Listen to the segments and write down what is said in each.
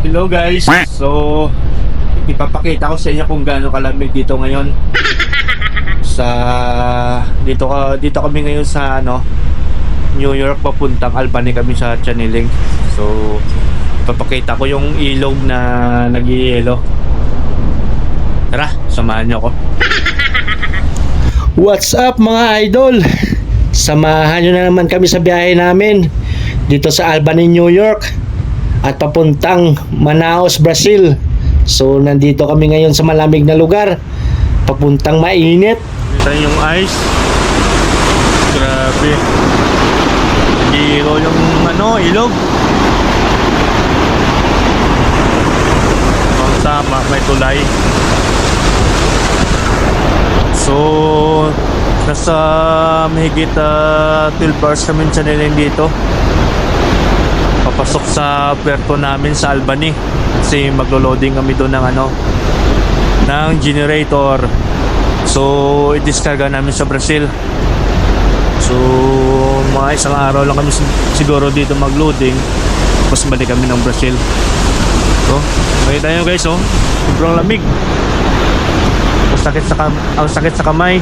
Hello guys. So ipapakita ko sa inyo kung gaano kalamig dito ngayon. Dito kami ngayon sa New York, papuntang Albany kami sa Channeling. So ipapakita ko yung ilog na nag-iiyelo. Tara, samahan niyo ako. What's up mga idol? Samahan nyo na naman kami sa biyahe namin dito sa Albany, New York at papuntang Manaus, Brazil. So nandito kami ngayon sa malamig na lugar, papuntang mainit. Ito yung ice. Grabe. Hero yung ilog. Ang tama, may tulay. So nasa mahigit 12 hours kami Channeling dito. Papasok sa puerto namin sa Albany kasi maglo-loading kami doon ng generator. So i-discarga namin sa Brazil. So mga isang araw lang kami siguro dito mag-loading, tapos balik kami ng Brazil. So makita nyo guys, sobrang lamig. Ang sakit sa kamay.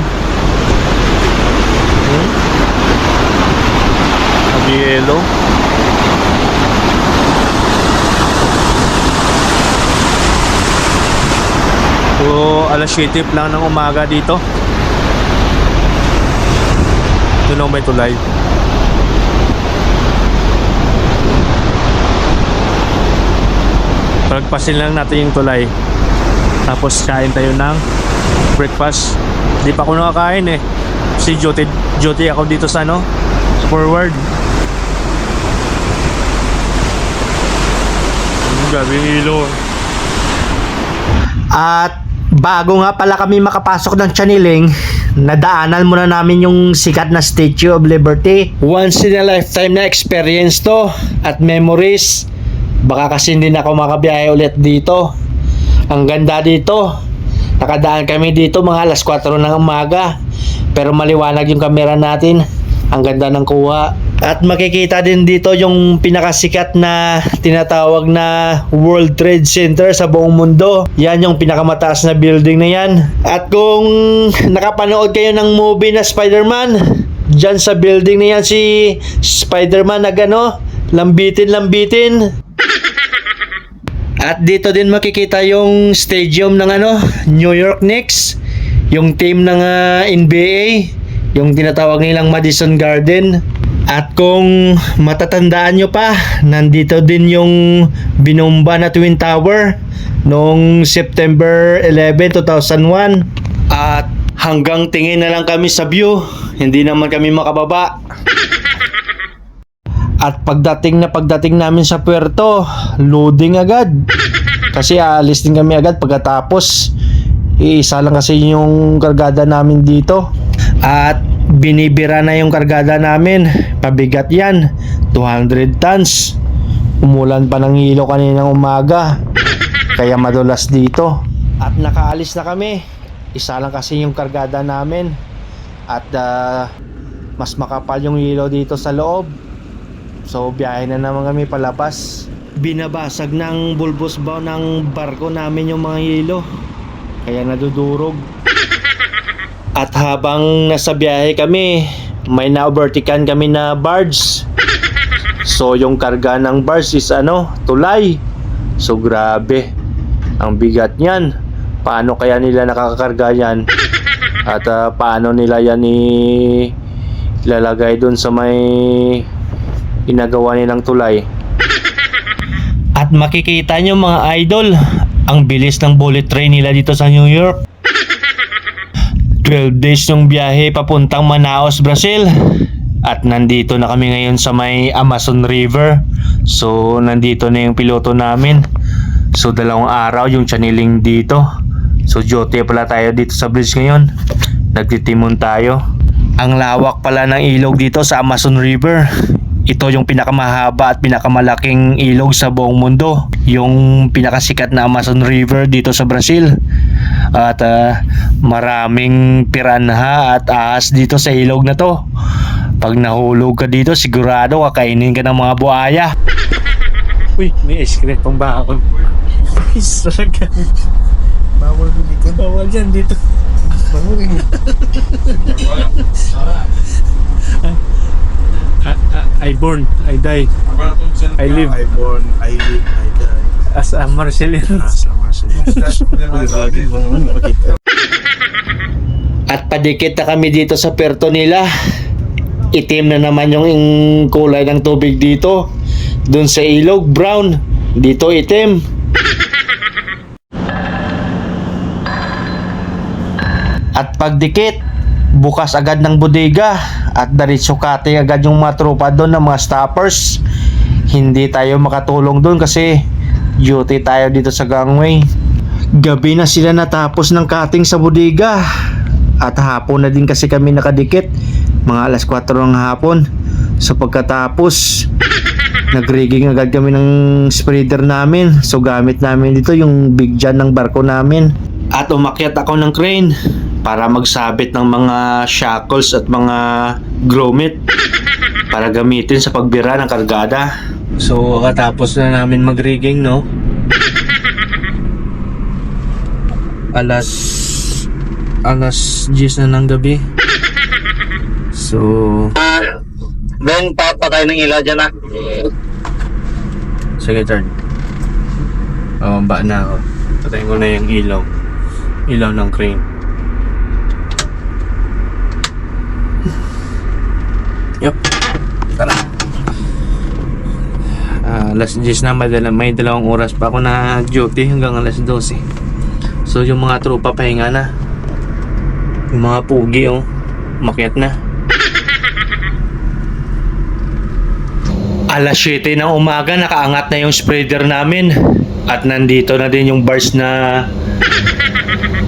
Yelo. So alas 7 lang ng umaga dito. Doon may tulay. Pagpasin lang natin yung tulay, tapos kain tayo ng breakfast. Hindi pa ako nakakain kasi duty ako dito sa forward. Grabe yung ilo. At bago nga pala kami makapasok ng Channeling, nadaanan muna namin yung sikat na Statue of Liberty. Once in a lifetime na experience to at memories. Baka kasi hindi na ako makabiyahe ulit dito. Ang ganda dito. Nakadaan kami dito mga alas 4 ng umaga, pero maliwanag yung camera natin. Ang ganda ng kuha. At makikita din dito yung pinakasikat na tinatawag na World Trade Center sa buong mundo. Yan yung pinakamataas na building na yan. At kung nakapanood kayo ng movie na Spider-Man, dyan sa building na yan si Spider-Man lambitin. At dito din makikita yung stadium ng New York Knicks, yung team ng NBA, yung tinatawag nilang Madison Garden. At kung matatandaan nyo pa, nandito din yung binomba na Twin Tower noong September 11, 2001. At hanggang tingin na lang kami sa view, hindi naman kami makababa. At pagdating namin sa puerto, loading agad. Kasi aalis din kami agad pagkatapos. Iisa lang kasi yung kargada namin dito. At binibira na yung kargada namin. Pabigat yan, 200 tons. Umulan pa ng ilo kaninang umaga, kaya madulas dito. At nakaalis na kami. Isa lang kasi yung kargada namin. At mas makapal yung ilo dito sa loob. So biyahe na naman kami palabas. Binabasag ng bulbos bow ng barko namin yung mga hilo, kaya nadudurog. At habang nasa biyahe kami, may na-overtikan kami na barge. So yung karga ng barge is tulay. So grabe, ang bigat niyan. Paano kaya nila nakakakarga yan? At paano nila yan ilalagay dun sa may inagawa nilang tulay? At makikita nyo mga idol, ang bilis ng bullet train nila dito sa New York. 12 days yung biyahe papuntang Manaus, Brazil. At nandito na kami ngayon sa may Amazon River. So nandito na yung piloto namin. So 2 araw yung Channeling dito. So duty pala tayo dito sa bridge ngayon. Nagtitimon tayo. Ang lawak pala ng ilog dito sa Amazon River. Ito yung pinakamahaba at pinakamalaking ilog sa buong mundo. Yung pinakasikat na Amazon River dito sa Brazil. At maraming piranha at ahas dito sa ilog na to. Pag nahulog ka dito, sigurado kakainin ka ng mga buhaya. Uy, may ice cream pang bakon. Talaga. Bawal mo dito. Bawal yan dito. Bawal yun. I born, I die. I live. I born, I live, I die. As a Marcelian. Sama siya. At padikit na kami dito sa puerto nila. Itim na naman yung kulay ng tubig dito. Doon sa ilog, brown. Dito itim. At pagdikit, bukas agad ng bodega. At diretso cutting agad yung mga tropa doon ng mga stoppers. Hindi tayo makatulong doon kasi duty tayo dito sa gangway. Gabi na sila natapos ng cutting sa bodega. At hapon na din kasi kami nakadikit. Mga alas 4 ng hapon. So pagkatapos, nag-rigging agad kami ng spreader namin. So gamit namin dito yung big jan ng barko namin. At umakyat ako ng crane para magsabit ng mga shackles at mga grommet para gamitin sa pagbira ng kargada. So, katapos na namin mag-rigging, no? Alas 10 na ng gabi. So, Ben, papatay ng ilaw dyan ah. sige, turn. Ba na ako. Patayin ko na yung ilaw. Ilaw ng crane. Yup. Tara. Alas 10 na, may dalawang oras pa ako na duty hanggang alas 12. So yung mga tropa pahinga na. Yung mga pugi makyat na. Alas 7 ng umaga, nakaangat na yung spreader namin. At nandito na din yung bars na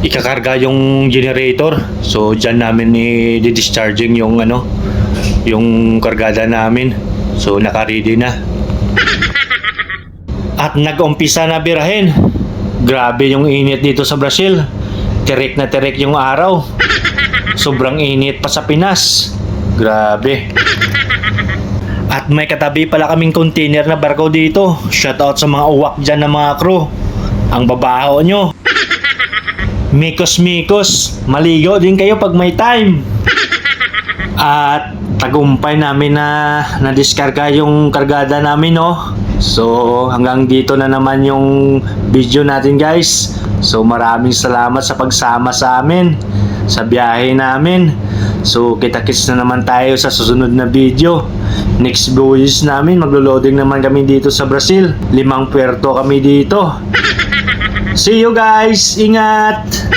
ikakarga yung generator. So dyan namin i-discharging yung yung kargada namin. So naka-ready na. At nag-umpisa na birahin. Grabe yung init dito sa Brazil. Tirik na tirik yung araw. Sobrang init pa sa Pinas. Grabe. At may katabi pala kaming container na barko dito. Shoutout sa mga uwak dyan ng mga crew. Ang babaho nyo. Mikos, maligo din kayo pag may time. At tagumpay namin na nadiskarga yung kargada namin, no? So hanggang dito na naman yung video natin, guys. So maraming salamat sa pagsama sa amin sa biyahe namin. So kita-kits na naman tayo sa susunod na video. Next voyage namin, maglo-loading naman kami dito sa Brazil. 5 puerto kami dito. See you guys! Ingat!